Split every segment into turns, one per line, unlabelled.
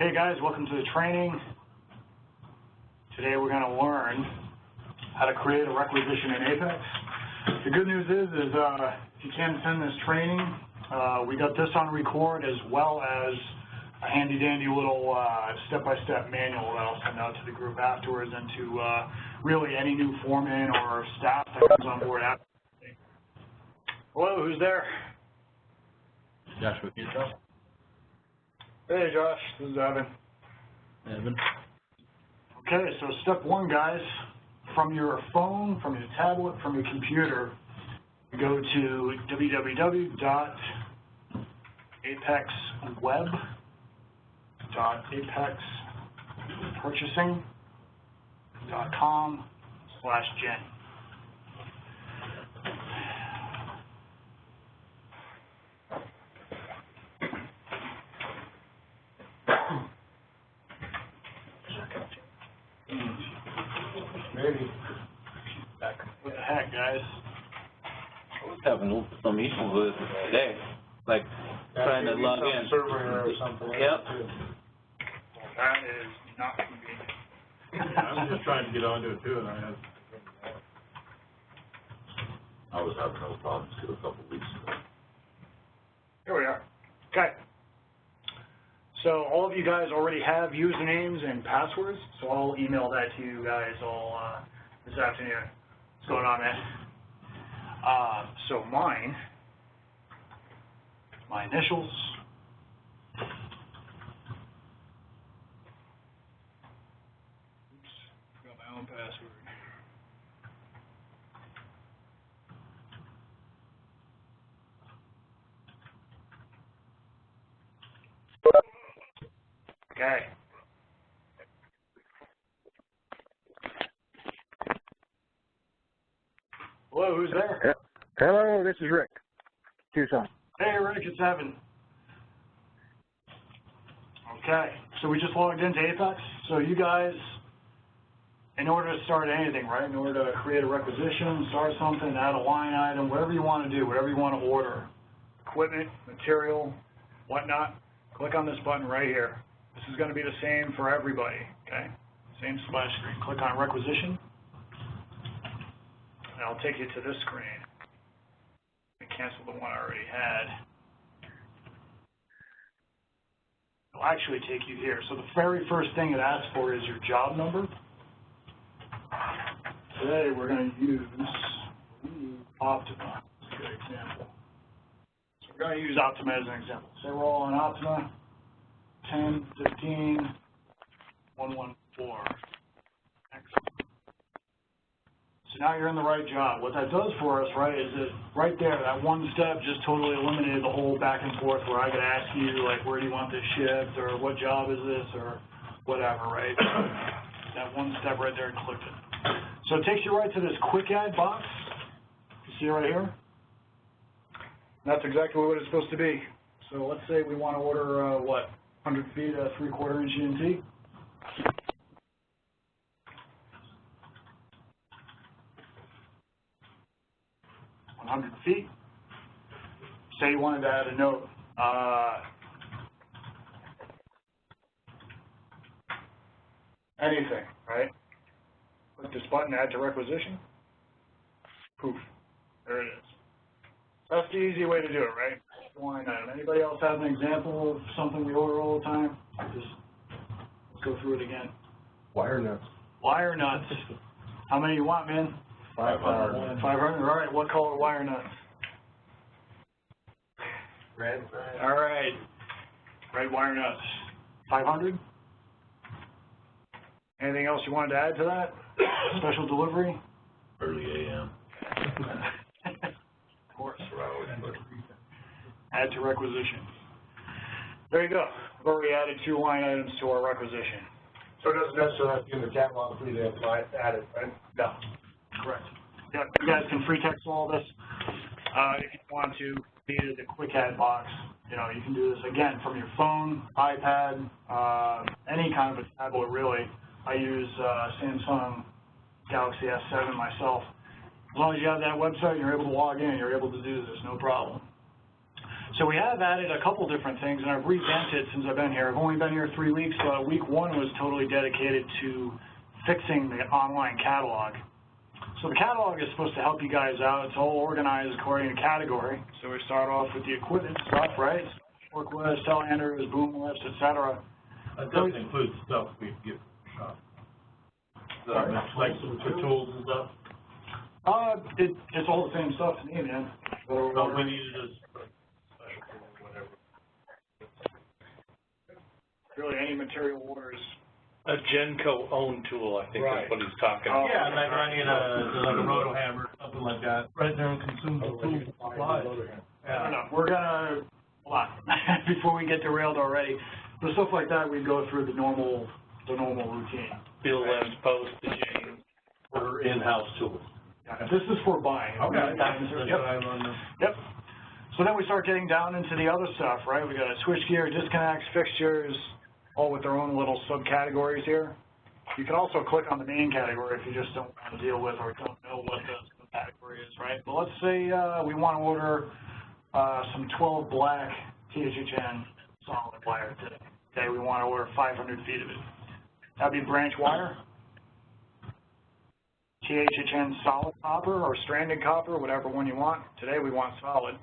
Hey guys, welcome to the training. Today we're going to learn how to create a requisition in Apex. The good news is if you can't attend this training, we got this on record as well as a handy-dandy little step-by-step manual that I'll send out to the group afterwards and to really any new foreman or staff that comes on board after. Hello, who's there?
Josh with you, Josh.
Hey Josh, this is Evan.
Evan.
Okay, so step one, guys, from your phone, from your tablet, from your computer, go to www.apexweb.apexpurchasing.com/Jen.
Maybe.
What the heck, guys?
I was having some issues with it today, like trying to log in.
Server error or something like
Yep.
that too.
That is not convenient.
I'm just trying to get onto it too, and I was having those problems too a couple weeks ago.
Here we are. Okay. So all of you guys already have usernames and passwords, so I'll email that to you guys all this afternoon. What's going on, man? So mine, my initials, oops, forgot my own password. Okay. Hello, who's there?
Hello, this is Rick, Tucson.
Hey, Rick, it's Evan. Okay, so we just logged into Apex. So you guys, in order to start anything, right, in order to create a requisition, start something, add a line item, whatever you want to do, whatever you want to order, equipment, material, whatnot, click on this button right here. This is going to be the same for everybody, okay? Same splash screen. Click on requisition, and I'll take you to this screen. Cancel the one I already had. It'll actually take you here. So the very first thing it asks for is your job number. Today we're going to use Optima. That's a good example. So we're going to use Optima as an example. Say we're all on Optima. 10.15.114. Excellent. So now you're in the right job. What that does for us, right, is that right there, that one step just totally eliminated the whole back and forth where I could ask you, like, where do you want this shipped, or what job is this, or whatever, right? That one step right there, and clicked it. So it takes you right to this quick add box. You see right here? And that's exactly what it's supposed to be. So let's say we want to order, 100 feet, a 3/4 inch ENT. 100 feet. Say you wanted to add a note. Anything, right? Click this button, add to requisition. Poof. There it is. That's the easy way to do it, right? Line item. Anybody else have an example of something we order all the time? Just let's go through it again.
Wire nuts.
Wire nuts. How many you want, man?
500.
500. All right. What color wire nuts?
Red.
All right. Red wire nuts. 500. Anything else you wanted to add to that? Special delivery?
Early AM.
Of course. Add to requisition. There you go. We've already added 2 line items to our requisition.
So it doesn't necessarily have to be in the catalog for you to add it, right?
No. Correct. Yeah, you guys can free text all this. If you want to feed it a quick add box, you know, you can do this again from your phone, iPad, any kind of a tablet really. I use Samsung Galaxy S7 myself. As long as you have that website, you're able to log in, you're able to do this, no problem. So we have added a couple different things, and I've revamped it since I've been here. I've only been here 3 weeks, but week 1 was totally dedicated to fixing the online catalog. So the catalog is supposed to help you guys out. It's all organized according to category. So we start off with the equipment stuff, right? Forklifts, telehandlers, boom lifts, etc.
That doesn't include stuff we get from the shop. Like the tools and stuff?
It's all the same stuff to me, man.
So we needed a special tool or whatever.
Really, any material orders.
A Genco owned tool, I think
Right.
that's what he's talking about.
Yeah, like running a roto hammer, something like that. Right there and consumes the tool supply.
I don't know. We're gonna, hold on, before we get derailed already, but stuff like that, we go through the normal routine.
Bill lens, postage,
For in-house tools.
Yeah, this is for buying.
Okay.
Yep. Yep. So then we start getting down into the other stuff, right? We got switchgear, disconnects, fixtures, all with their own little subcategories here. You can also click on the main category if you just don't want to deal with or don't know what the subcategory is, right? But let's say we want to order some 12 black THHN solid wire today. Okay, we want to order 500 feet of it. That'd be branch wire. THHN solid copper or stranded copper, whatever one you want. Today we want solid.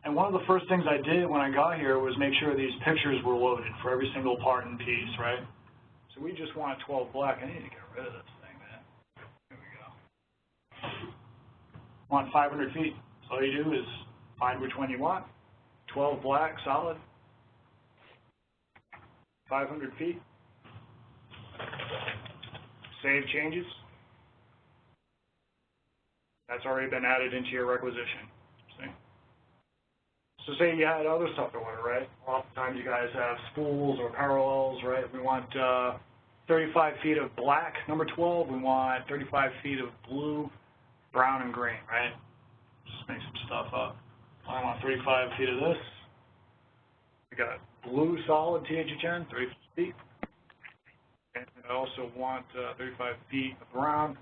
And one of the first things I did when I got here was make sure these pictures were loaded for every single part and piece, right? So we just want 12 black. I need to get rid of this thing, man. There we go. Want 500 feet. So all you do is find which one you want. 12 black, solid. 500 feet. Save changes. That's already been added into your requisition. See? So say you had other stuff to order, right? Oftentimes you guys have spools or parallels, right? We want 35 feet of black, number 12. We want 35 feet of blue, brown, and green, right? Just make some stuff up. I want 35 feet of this. We got blue solid THHN, 35 feet. And I also want 35 feet of brown.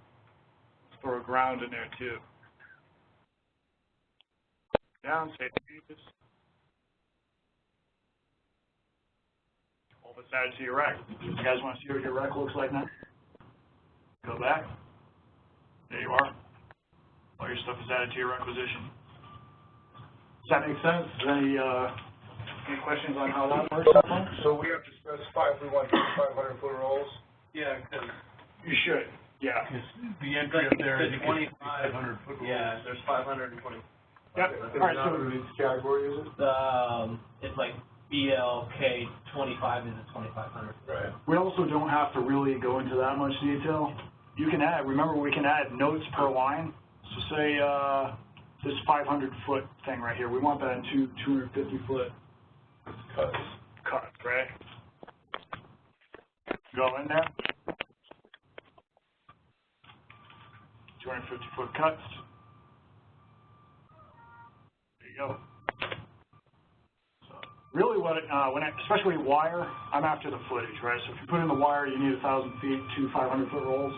Let's throw a ground in there too. Down, save changes. All this added to your rec. You guys want to see what your rec looks like now? Go back. There you are. All your stuff is added to your requisition. Does that make sense? Any questions on how that works?
So we have to specify if we want 500 foot rolls?
Yeah, because
You should, yeah.
The entry up there is 500 foot rolls.
Yeah, there's 520.
Yep. All right, so
Which category is it?
It's like BLK 25 is a 2500.
Right.
we also don't have to really go into that much detail. You can add, remember we can add notes per line. So say this 500 foot thing right here, we want that in 250 foot cuts, right? Go in there. 250 foot cuts. There you go. So really especially wire, I'm after the footage, right? So if you put in the wire, you need 1,000 feet, 2 500 foot rolls.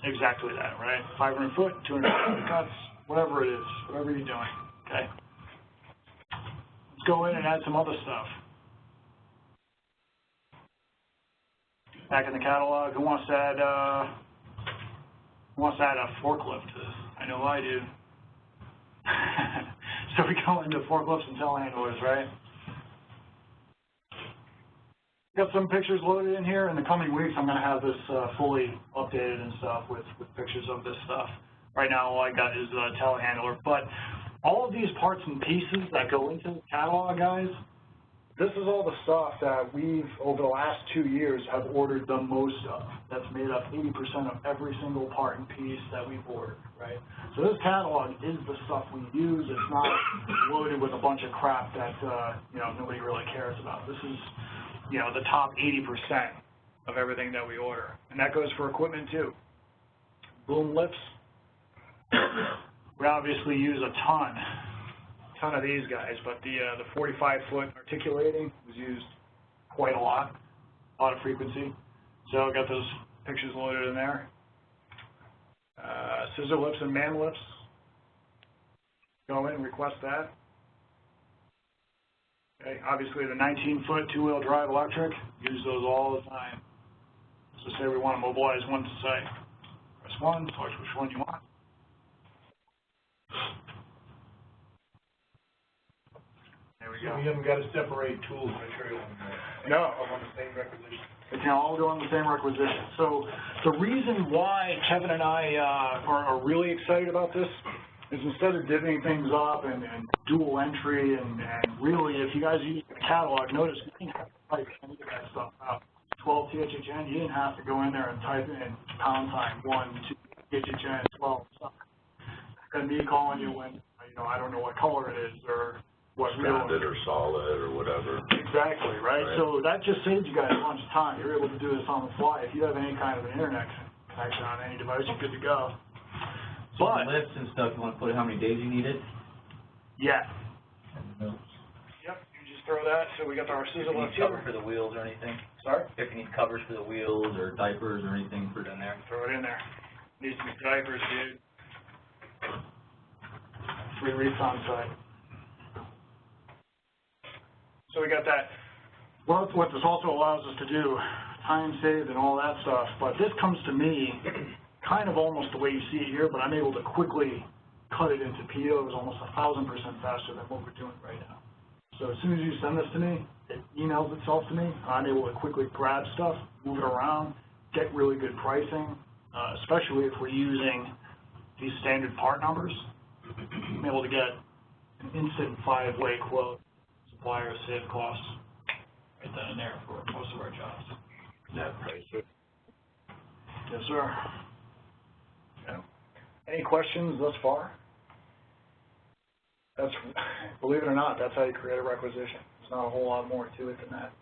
Exactly that, right? 500 foot, 250 cuts, whatever it is, whatever you're doing, okay? Let's go in and add some other stuff. Back in the catalog, who wants to add a forklift to this? I know I do. So we go into forklifts and telehandlers, right? Got some pictures loaded in here. In the coming weeks, I'm going to have this fully updated and stuff with pictures of this stuff. Right now, all I got is a telehandler. But all of these parts and pieces that go into the catalog, guys, this is all the stuff that we've, over the last 2 years, have ordered the most of. That's made up 80% of every single part and piece that we've ordered, right? So this catalog is the stuff we use. It's not loaded with a bunch of crap that, nobody really cares about. This is, the top 80% of everything that we order. And that goes for equipment, too. Boom lifts. We obviously use a ton of these guys, but the 45-foot articulating was used quite a lot of frequency. So I got those pictures loaded in there. Scissor lifts and man lifts. Go in and request that. Okay, obviously the 19-foot two-wheel drive electric, use those all the time. So say we want to mobilize one to site. Press 1, select which one you want. There we
So
go.
we haven't got to separate tools and material anymore.
No.
All on the same requisition.
It can all go on the same requisition. So the reason why Kevin and I are really excited about this is instead of divvying things up and dual entry and really, if you guys use the catalog, notice you didn't have to type any of that stuff out. 12 THHN, you didn't have to go in there and type in pound sign 1, 2 THHN, 12 stuff. And me calling you when, I don't know what color it is or what
Standard or solid or whatever.
Exactly, right? So that just saves you guys a bunch of time. You're able to do this on the fly. If you have any kind of an internet connection on any device, you're good to go.
So
But,
the lifts and stuff, you want to put how many days you need it?
yeah.
And notes.
Yep, you just throw that. So we got our
If
scissor
you
lift
need cover
here.
for the wheels or anything?
Sorry?
If you need covers for the wheels or diapers or anything, put it in there.
Throw it in there. Needs to be diapers, dude. 3 reefs on site. So we got that. Well, what this also allows us to do, time saved and all that stuff, but this comes to me kind of almost the way you see it here, but I'm able to quickly cut it into POs almost 1,000% faster than what we're doing right now. So as soon as you send this to me, it emails itself to me. I'm able to quickly grab stuff, move it around, get really good pricing, especially if we're using these standard part numbers. I'm able to get an instant 5-way quote. Suppliers save costs right then and there for most of our jobs.
Net price.
Yes, sir. Yeah. Any questions thus far? That's, believe it or not, that's how you create a requisition. There's not a whole lot more to it than that.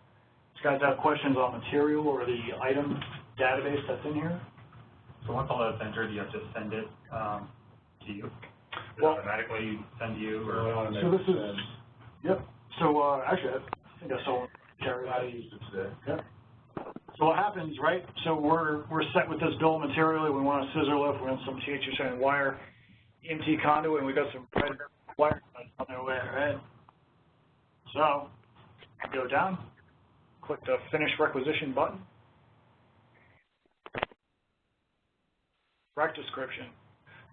If you guys have questions on material or the item database that's in here?
So once all that's entered, you have to send it to you? Does it
Well,
automatically send you, or?
So this is, yep. So actually, I think I saw Gary.
I used it today.
Yep. So what happens, right? So we're set with this bill of material. We want a scissor lift. We want some THHN wire, EMT conduit, and we got some red wire that's on their way, right? So go down, click the Finish Requisition button. Rec description.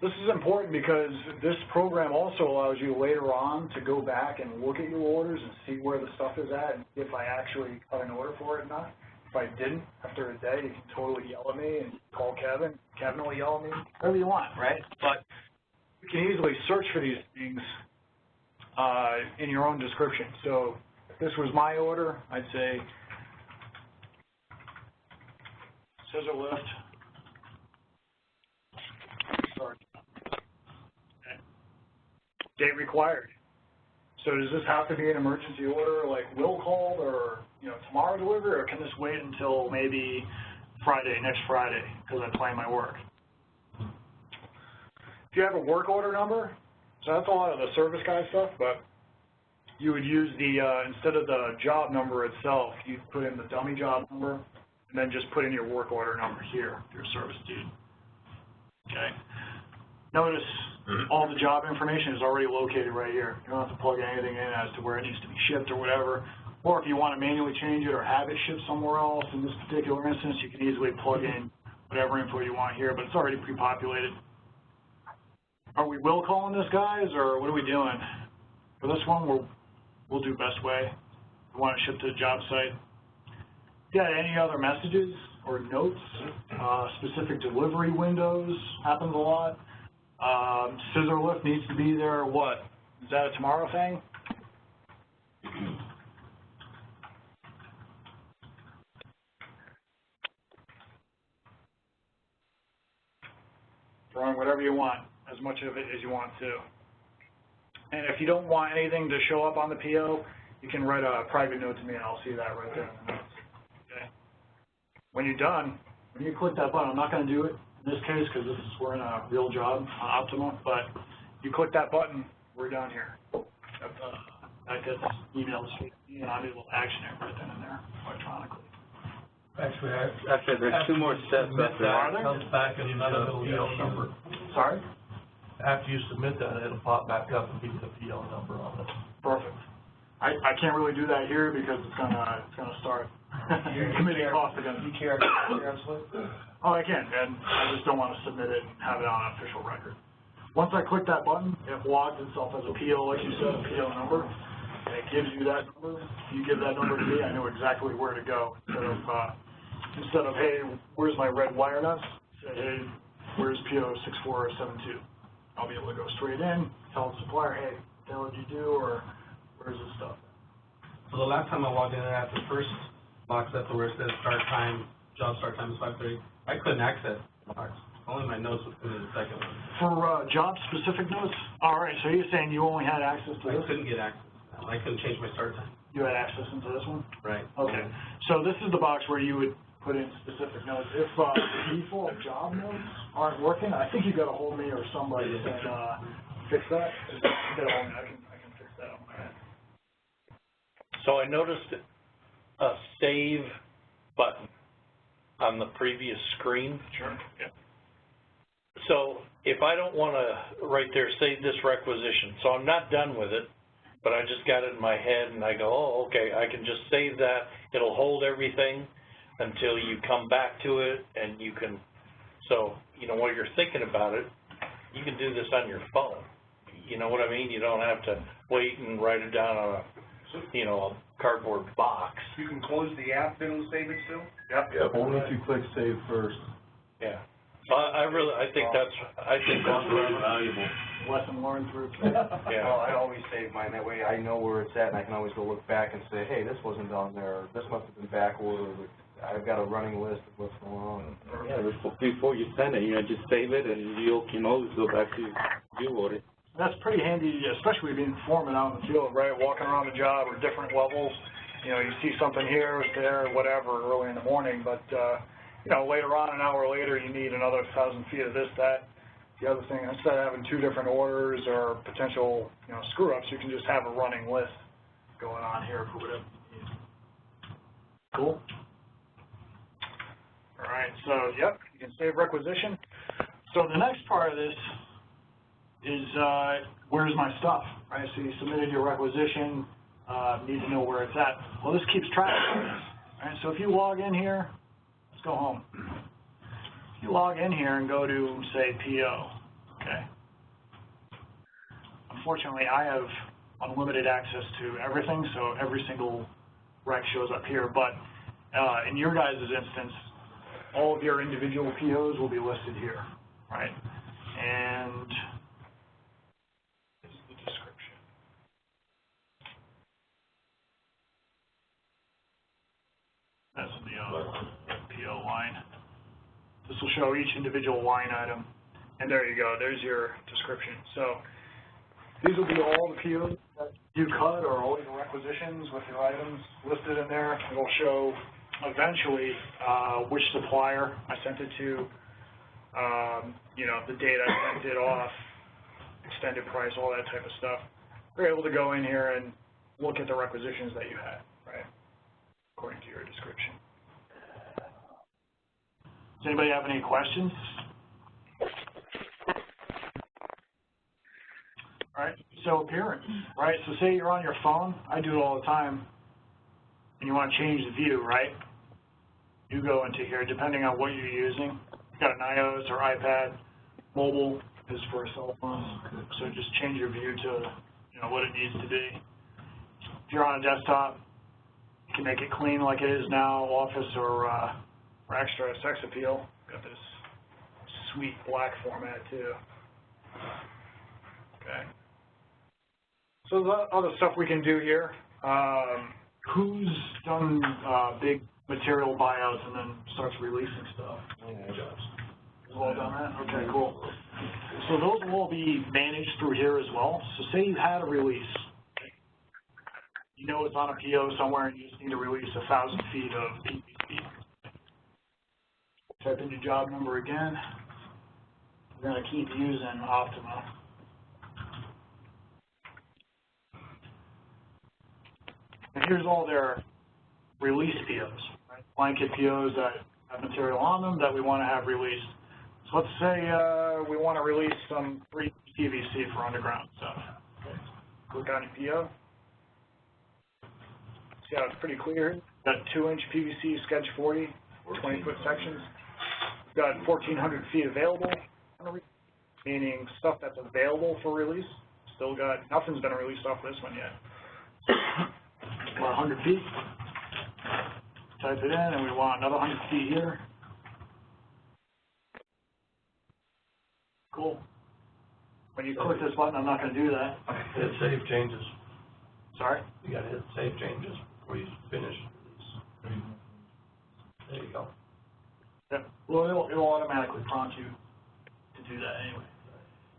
This is important because this program also allows you later on to go back and look at your orders and see where the stuff is at and if I actually cut an order for it or not. If I didn't, after a day, you can totally yell at me and call Kevin. Kevin will yell at me, whatever you want, right? But you can easily search for these things in your own description. So if this was my order, I'd say scissor lift. Start. Okay. Date required. So does this have to be an emergency order, like will call or tomorrow delivery, or can this wait until maybe Friday, next Friday, because I plan my work? If you have a work order number, so that's a lot of the service guy stuff, but you would use the, instead of the job number itself, you'd put in the dummy job number, and then just put in your work order number here, your service dude. Okay. Notice all the job information is already located right here. You don't have to plug anything in as to where it needs to be shipped or whatever. Or if you want to manually change it or have it shipped somewhere else, in this particular instance, you can easily plug in whatever info you want here, but it's already pre-populated. Are we will calling this, guys, or what are we doing? For this one, we'll do best way. We want to ship to the job site. Yeah, any other messages or notes? Specific delivery windows happens a lot. Scissor lift needs to be there, what? Is that a tomorrow thing? Throw in whatever you want, as much of it as you want to. And if you don't want anything to show up on the PO, you can write a private note to me and I'll see that right there in the notes. Okay. When you're done, when you click that button, I'm not going to do it in this case because we're in a real job on Optima, but you click that button, we're done here. That gets emailed straight to me and I'm able to action it right then and there electronically.
Actually,
Actually, there's two more steps after
Are
that.
there?
comes back and another little PO number.
Sorry?
After you submit that, it'll pop back up and give you the PO number on it.
Perfect. I can't really do that here because it's gonna start committing costs again.
You care,
Oh, I can, and I just don't want to submit it and have it on an official record. Once I click that button, it logs itself as a PO, like you said, a PO number, and it gives you that number. You give that number to me, I know exactly where to go. Instead of hey, where's my red wire nuts? Say, hey, where's PO 6472? I'll be able to go straight in, tell the supplier, hey, what the hell did you do, or where's this stuff?
So the last time I logged in at the first box, that's where it says start time, job start time is 5:30. I couldn't access the box. Only my notes was in the second one.
For job-specific notes? All right, so you're saying you only had access to
I
this?
couldn't get access. I couldn't change my start time.
You had access into this one?
Right.
Okay, so this is the box where you would put in specific notes. If default job notes aren't working, I think you got to hold me or somebody and fix that. Get a hold me. I can fix that on my end.
So I noticed a save button on the previous screen.
Sure. Yeah.
So if I don't want to, right there, save this requisition, so I'm not done with it, but I just got it in my head and I go, oh, okay, I can just save that. It'll hold everything until you come back to it and you can, so, you know, while you're thinking about it, you can do this on your phone. You know what I mean? You don't have to wait and write it down on a, you know, a cardboard box.
You can close the app, then it'll save it still?
Yep.
Only if you click save first.
Yeah. So I think that's really valuable.
Lesson learned through.
Yeah.
Well, I always save mine, that way I know where it's at, and I can always go look back and say, hey, this wasn't on there, or this must have been back ordered. I've got a running list of what's going on.
Yeah, before you send it, you know, just save it and you can always go back to view order.
That's pretty handy, especially being foreman out in the field, right? Walking around the job or different levels. You know, you see something here, there, whatever, early in the morning, but, you know, later on, an hour later, you need another 1,000 feet of this, that. The other thing, instead of having two different orders or potential, you know, screw-ups, you can just have a running list going on here for whatever you need. Cool. All right, so, yep, you can save requisition. So the next part of this is where's my stuff, right? So you submitted your requisition, need to know where it's at. Well, this keeps track of this, right? So if you log in here, let's go home. If you log in here and go to, say, PO, okay? Unfortunately, I have unlimited access to everything, so every single rec shows up here. But in your guys' instance, all of your individual POs will be listed here, right? And this is the description. That's the PO line. This will show each individual line item. And there you go, there's your description. So these will be all the POs that you cut or all your requisitions with your items listed in there. It'll show eventually which supplier I sent it to, you know, the date I sent it off, extended price, all that type of stuff. We're able to go in here and look at the requisitions that you had, right, according to your description. Does anybody have any questions? All right, so appearance, right? So say you're on your phone, I do it all the time, and you want to change the view, right? You go into here, depending on what you're using. You've got an iOS or iPad. Mobile is for cell phones, so just change your view to, you know, what it needs to be. If you're on a desktop, you can make it clean like it is now, Office or extra sex appeal. Got this sweet black format too. Okay. So there's other stuff we can do here. Who's done big material buyouts and then starts releasing stuff? You've all done that? Okay, cool. So those will all be managed through here as well. So say you had a release. You know it's on a PO somewhere and you just need to release 1,000 feet of PVC. Type in your job number again. We're going to keep using Optima. And here's all their release POs. Right? blanket POs that have material on them that we want to have released. So let's say we want to release some 3 PVC for underground stuff. Okay. Click on your PO. See how it's pretty clear? Got 2-inch PVC sketch 40, 20-foot sections. We've got 1,400 feet available, meaning stuff that's available for release. Still got, nothing's been released off this one yet. About 100 feet. Type it in, and we want another 100 feet here. Cool. When you click this button, I'm not going to do that.
Hit save changes.
Sorry?
You gotta hit save changes before you finish. There you go.
Yeah. Well, it'll automatically prompt you to do that anyway.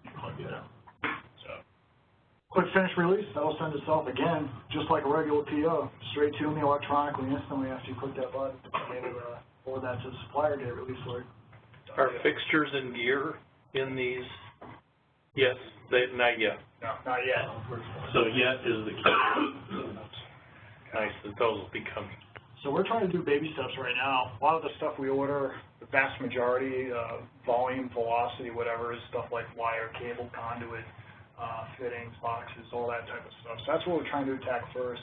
You click it out. So, click finish release. That'll send itself again, just like a regular PO, straight to me electronically instantly after you click that button. And it'll forward that to the supplier, get it released for you.
Are fixtures and gear in these? Yes, not yet.
No, not yet.
So yet is the key. Nice that those will be coming.
So we're trying to do baby steps right now. A lot of the stuff we order, the vast majority, volume, velocity, whatever, is stuff like wire, cable, conduit, fittings, boxes, all that type of stuff. So that's what we're trying to attack first.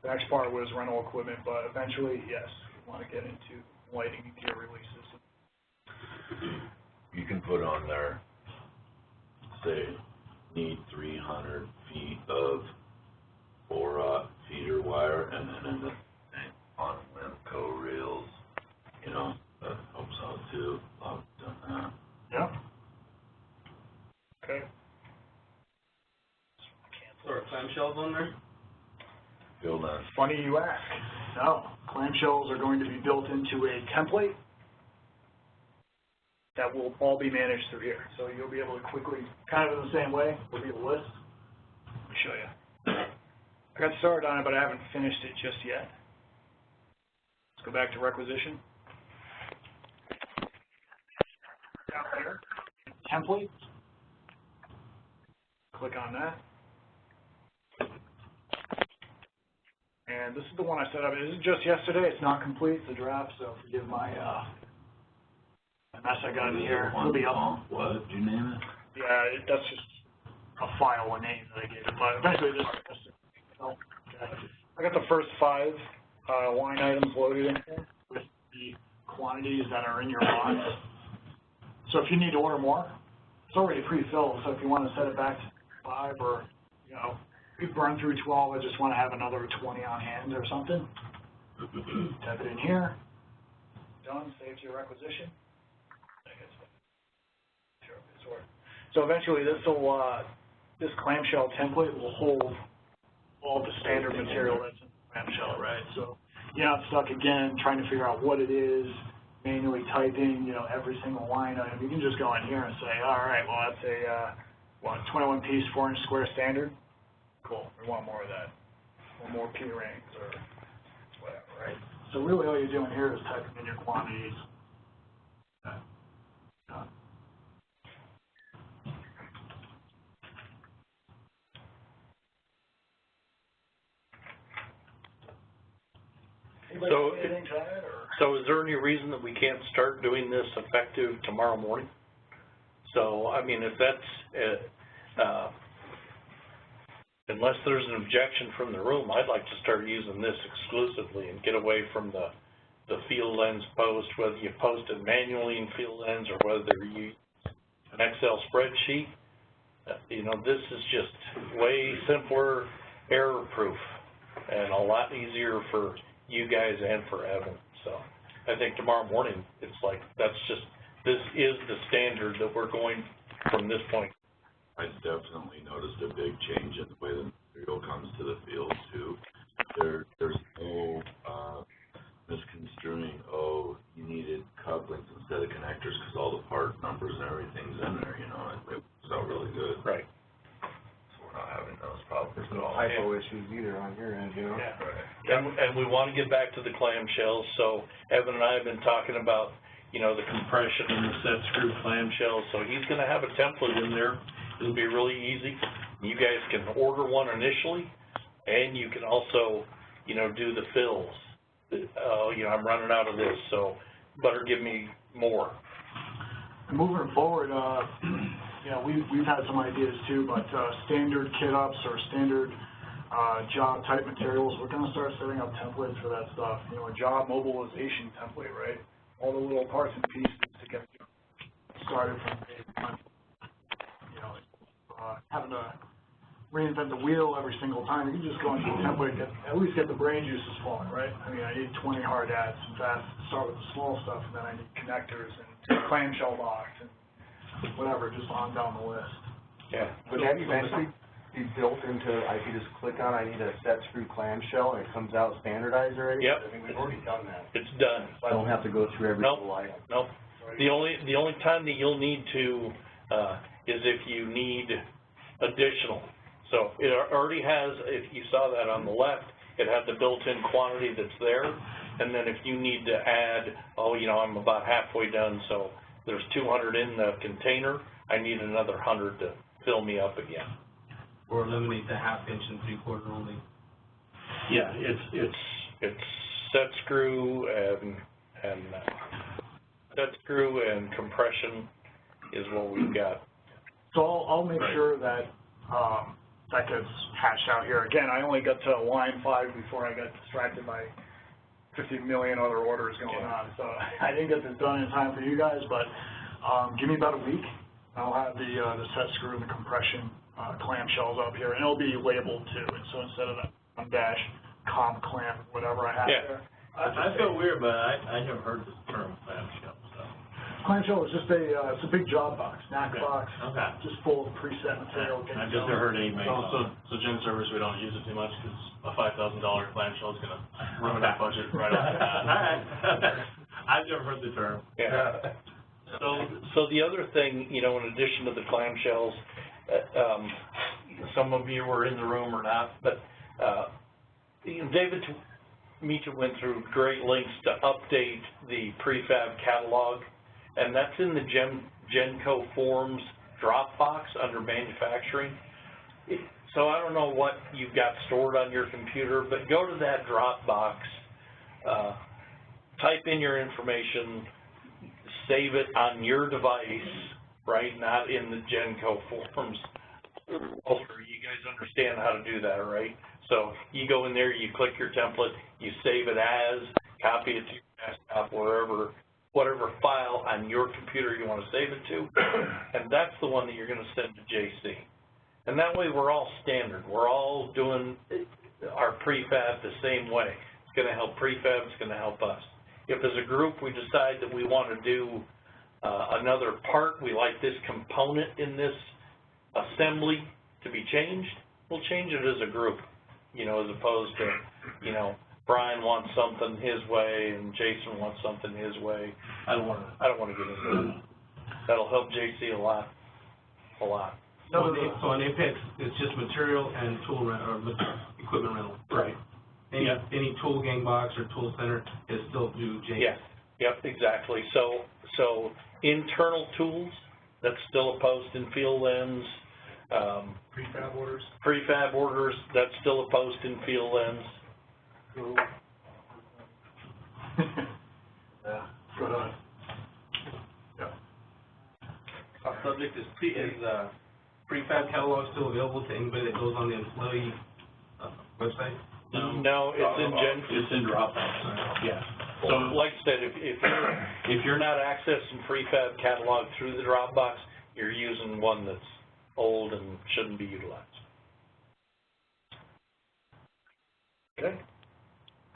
The next part was rental equipment, but eventually, yes, we want to get into lighting and gear releases.
You can put on there, say, need 300 feet of 4-aught feeder wire, and then in the on Limco reels, you know, that helps out too. I've done that.
Yeah. Okay.
So are clamshells on there?
Build that.
Funny you ask. No, clamshells are going to be built into a template that will all be managed through here. So you'll be able to quickly, kind of in the same way, there'll be a list. Let me show you. I got started on it, but I haven't finished it just yet. Let's go back to requisition. Down here, templates. Click on that. And this is the one I set up. This is just yesterday. It's not complete. It's a draft, so forgive my mess I got in here. It'll be up.
What did you name it?
Yeah, that's just a file, a name that I gave it. But eventually this okay. I got the first 5 line items loaded in here with the quantities that are in your box. So if you need to order more, it's already pre-filled. So if you want to set it back to 5 or, you know, we've burned through 12, I just want to have another 20 on hand or something. Type it in here. Done, save to your requisition. So eventually this clamshell template will hold all the standard material that's in the clamshell, right? So you're not stuck again trying to figure out what it is, manually typing, you know, every single line item. You can just go in here and say, all right, well, that's a 21-piece 4-inch square standard. Cool, we want more of that. Or more P-rings or whatever, right? So really all you're doing here is typing in your quantities.
So is there any reason that we can't start doing this effective tomorrow morning? So, I mean, if that's, unless there's an objection from the room, I'd like to start using this exclusively and get away from the field lens post, whether you post it manually in field lens or whether you use an Excel spreadsheet. You know, this is just way simpler, error-proof, and a lot easier for you guys and for Evan. So I think tomorrow morning, it's like, this is the standard that we're going from this point.
I definitely noticed a big change in the way the material comes to the field too. There's no misconstruing, oh, you needed couplings instead of connectors because all the part numbers and everything's in there, you know, it was all really good.
Right.
So we're not having those problems at all.
Typo issues either on your end, you know?
Yeah. Right. And we want to get back to the clamshells. So Evan and I have been talking about, you know, the compression and the set screw clamshells. So he's going to have a template in there. It'll be really easy. You guys can order one initially, and you can also, you know, do the fills. you know, I'm running out of this, so better give me more.
Moving forward, you know, we've had some ideas too, but standard kit ups or standard job type materials, we're going to start setting up templates for that stuff. You know, a job mobilization template, right? All the little parts and pieces to get started from day one. You know, having to reinvent the wheel every single time. You can just go into a template and at least get the brain juices flowing, right? I mean, I need 20 hard hats and fast. Start with the small stuff, and then I need connectors and clamshell box and whatever, just on down the list.
Yeah.
Would that eventually be built into, I could just click on, I need a set screw clamshell, and it comes out standardized already?
Yep.
I mean, we've already done that.
It's done.
So I don't have to go through every
Nope.
single item.
Nope. The only time that you'll need to is if you need additional. So it already has, if you saw that on the left, it had the built-in quantity that's there. And then if you need to add, oh, you know, I'm about halfway done, so there's 200 in the container, I need another 100 to fill me up again.
Or eliminate the 1/2 inch and 3/4 only.
Yeah, it's set screw and set screw and compression is what we've got.
So I'll make sure that that gets hashed out here. Again, I only got to line 5 before I got distracted by 50 million other orders going on. So I didn't get this done in time for you guys, but give me about a week. I'll have the set screw and the compression clamshells up here, and it'll be labeled too. And so instead of that dash comp clamp, whatever I have there.
I feel weird, but I never heard this term clamshell.
Clamshell is just it's a big job box, knack box,
Okay.
just full of preset material.
I've just never heard anybody.
So gym service, we don't use it too much because a $5,000 clamshell is going to ruin that budget right off the bat.
All right. I've never heard the term.
Yeah. So the other thing, you know, in addition to the clamshells, some of you were in the room or not, but David Meacham went through great lengths to update the prefab catalog, and that's in the Genco Forms Dropbox under manufacturing. So I don't know what you've got stored on your computer, but go to that Dropbox, type in your information, save it on your device, right, not in the Genco Forms folder. You guys understand how to do that, right? So you go in there, you click your template, you save it as, copy it to your desktop, whatever file on your computer you want to save it to, and that's the one that you're going to send to JC. And that way we're all standard. We're all doing our prefab the same way. It's going to help prefab, it's going to help us. If as a group we decide that we want to do another part, we like this component in this assembly to be changed, we'll change it as a group, you know, as opposed to, you know, Brian wants something his way and Jason wants something his way. I don't want to get into that. That'll help JC a lot.
So on Apex, it's just material and tool rental, or equipment rental.
Right.
Any tool gang box or tool center is still due JC.
Yeah. Yep, exactly. So internal tools, that's still a post and feel lens. Prefab orders, that's still a post and feel lens.
Yeah, go ahead. Yeah.
Subject is prefab catalog still available to anybody that goes on the employee website?
No, it's in Dropbox. Yeah. So like I said, if you're not accessing prefab catalog through the Dropbox, you're using one that's old and shouldn't be utilized. Okay.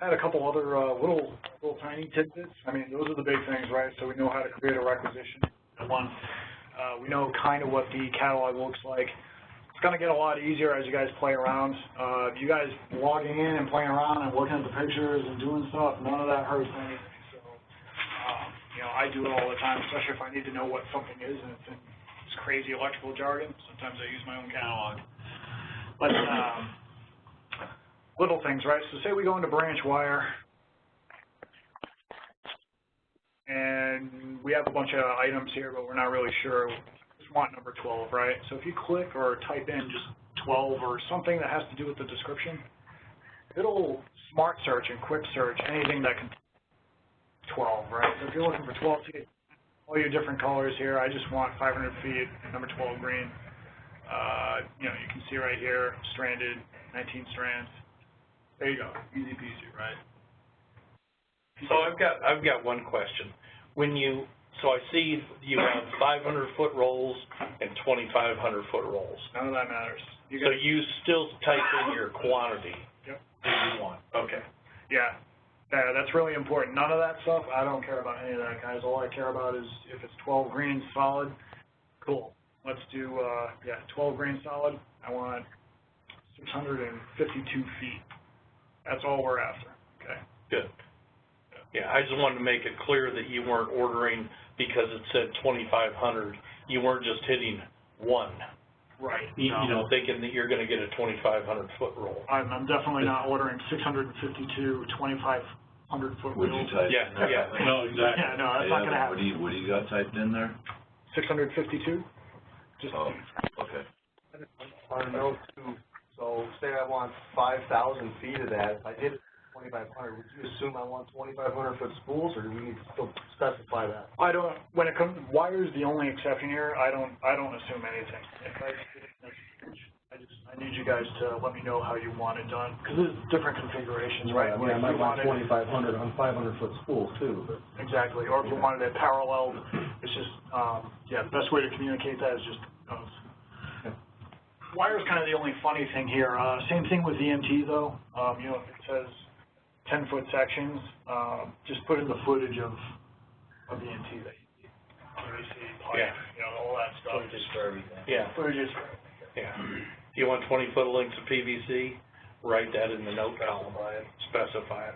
I had a couple other little tiny tidbits. I mean, those are the big things, right? So we know how to create a requisition. One, we know kind of what the catalog looks like. It's going to get a lot easier as you guys play around. You guys logging in and playing around and looking at the pictures and doing stuff, none of that hurts anything. So, you know, I do it all the time, especially if I need to know what something is and it's in this crazy electrical jargon. Sometimes I use my own catalog. But little things, right? So say we go into branch wire, and we have a bunch of items here, but we're not really sure. We just want number 12, right? So if you click or type in just 12 or something that has to do with the description, it'll smart search and quick search anything that can 12, right? So if you're looking for 12 feet, all your different colors here, I just want 500 feet, number 12 green. You know, you can see right here, stranded, 19 strands. There you go, easy peasy, right?
So I've got one question. So I see you have 500-foot rolls and 2,500-foot rolls.
None of that matters.
So you still type in your quantity.
Yep.
That you want. Okay.
Yeah, that's really important. None of that stuff, I don't care about any of that, guys. All I care about is if it's 12 green solid, cool. Let's do, 12 green solid. I want 652 feet. That's all we're after, okay?
Good. Yeah, I just wanted to make it clear that you weren't ordering because it said 2,500. You weren't just hitting one.
Right.
You know, thinking that you're going to get a 2,500-foot roll.
I'm definitely not ordering 652 2,500-foot
Would you
wheels.
type?
Yeah.
No, exactly.
Yeah, no, that's not going to happen.
What do you got typed in there?
652? Just
Oh, okay.
On note two, so say I want 5,000 feet of that, if I did it 2,500, would you assume I want 2,500 foot spools, or do we need to still specify that?
I don't. When it comes, wire's the only exception here. I don't assume anything. If I need you guys to let me know how you want it done, because there's different configurations, right?
I mean, I might want 2,500 on 500 foot spools too, but.
Exactly. Or if you wanted it paralleled, it's just the best way to communicate that is just those. Wire's kind of the only funny thing here. Same thing with EMT though. You know, if it says 10-foot sections, just put in the footage of EMT that you see. Pipe,
Yeah.
You know, all that stuff.
Just for everything.
Yeah.
Footage is
Yeah. You want 20-foot lengths of PVC? Write that in the note column. Specify it.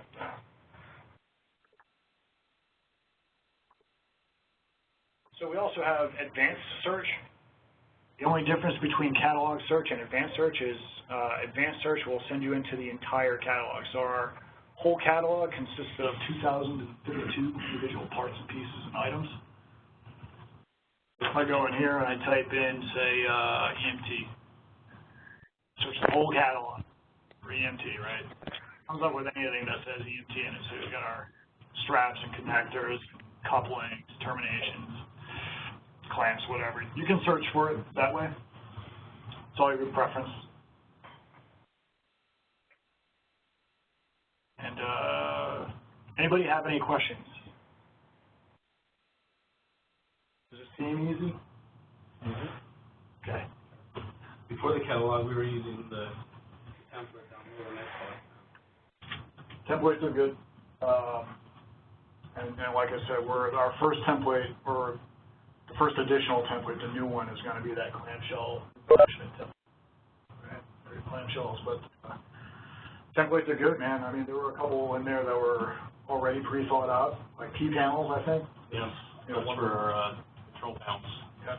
So we also have advanced search. The only difference between catalog search and advanced search is advanced search will send you into the entire catalog. So our whole catalog consists of 2,052 individual parts and pieces and items. If I go in here and I type in, say, EMT, search the whole catalog for EMT, right? Comes up with anything that says EMT in it. So we've got our straps and connectors, couplings, terminations, clamps, whatever. You can search for it that way. It's all your preference. And anybody have any questions? Does it seem easy?
Mm-hmm.
Okay.
Before the catalog, we were using the template down below next slide.
Templates are good. And like I said, our first template, or the first additional template, the new one, is going to be that clamshell attachment template. Right? Very clamshells, but templates are good, man. I mean, there were a couple in there that were already pre-thought out, like P-panels, I think.
Yeah,
You know,
that's for our control panels.
Yeah.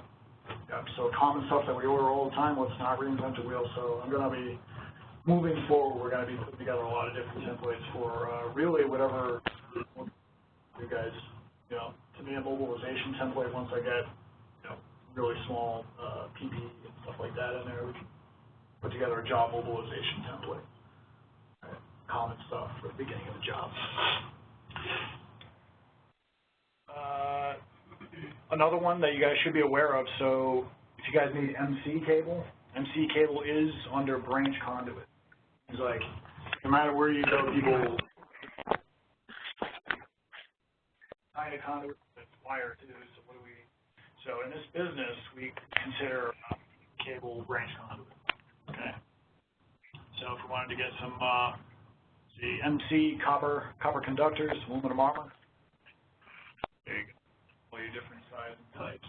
Yeah. So common stuff that we order all the time, let's not reinvent the wheel. So I'm going to be, moving forward, we're going to be putting together a lot of different templates for really whatever you guys, you know, to me a mobilization template, once I get, you know, really small PP and stuff like that in there, we can put together a job mobilization template. Right. Common stuff for the beginning of the job. Another one that you guys should be aware of, so if you guys need MC cable is under branch conduit. It's like, no matter where you go, people tie a conduit that's wire too, so what do we, so in this business, we consider cable branch conduit, okay? So if we wanted to get some, see, MC copper conductors, aluminum armor, there you go. All your different sizes and types.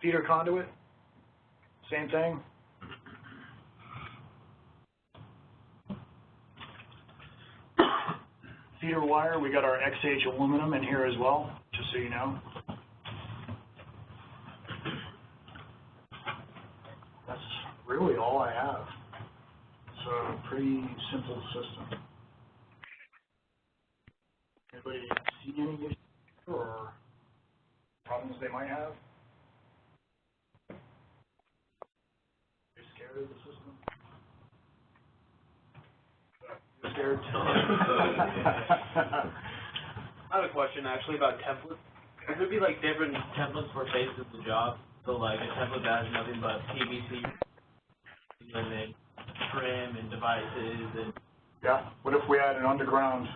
Feeder conduit, same thing. Feeder wire, we got our XH aluminum in here as well, just so you know. That's really all I have. It's a pretty simple system. Anybody see any issues or problems they might have? You're scared scared of the system? You scared?
I have a question actually about templates. Would there be like different templates for phases of the job? So like a template that has nothing but PVC and then trim and devices and.
Yeah, what if we had an underground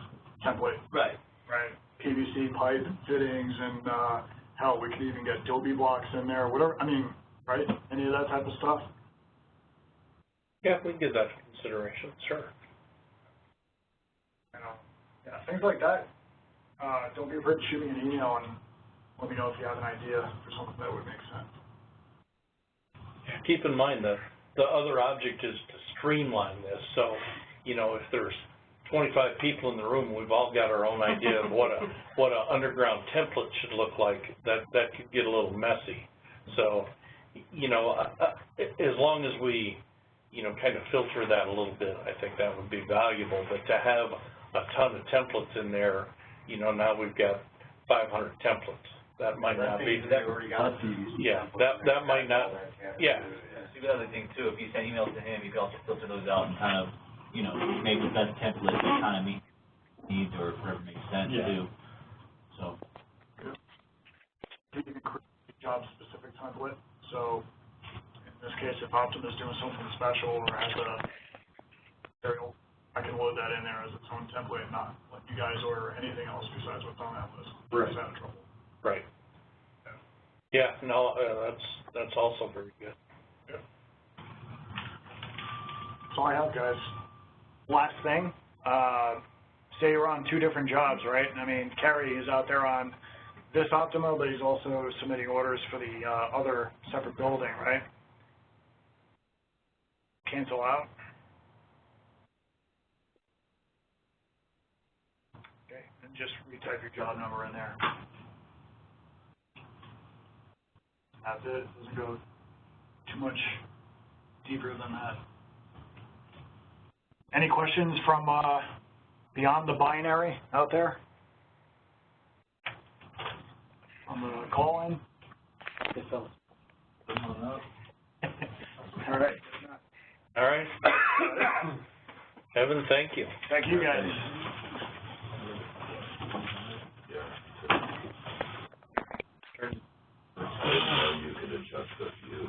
template?
Right.
Right. PVC pipe fittings and, hell, we could even get Adobe blocks in there, whatever, I mean, right? Any of that type of stuff?
Yeah, we can give that consideration, sure.
You know, yeah, things like that. Don't be afraid to shoot me an email and let me know if you have an idea for something that would make sense.
Keep in mind that the other object is to streamline this, so, you know, if there's 25 people in the room, we've all got our own idea of what a underground template should look like. That could get a little messy. So, you know, as long as we, you know, kind of filter that a little bit, I think that would be valuable. But to have a ton of templates in there, you know, now we've got 500 templates. That might not be. Yeah, that might not. Yeah.
See, the other thing too, if you send emails to him, you can also filter those out and kind of, you know, make the best template that kind of meets needs or whatever makes sense too. So.
You can create a job-specific template. So, in this case, if Optum is doing something special or has a material, I can load that in there as its own template, and not let you guys order anything else besides what's on that list.
Right.
It's out of trouble.
Right. Yeah. No, that's also very good.
Yeah. That's all I have, guys. Last thing, say you're on two different jobs, right? I mean, Kerry is out there on this Optima, but he's also submitting orders for the other separate building, right? Cancel out. Okay, and just retype your job number in there. That's it. It doesn't go too much deeper than that. Any questions from beyond the binary out there? On the call-in?
All
right.
All right. Evan, thank you.
Thank you, guys.
I didn't know you could adjust the view.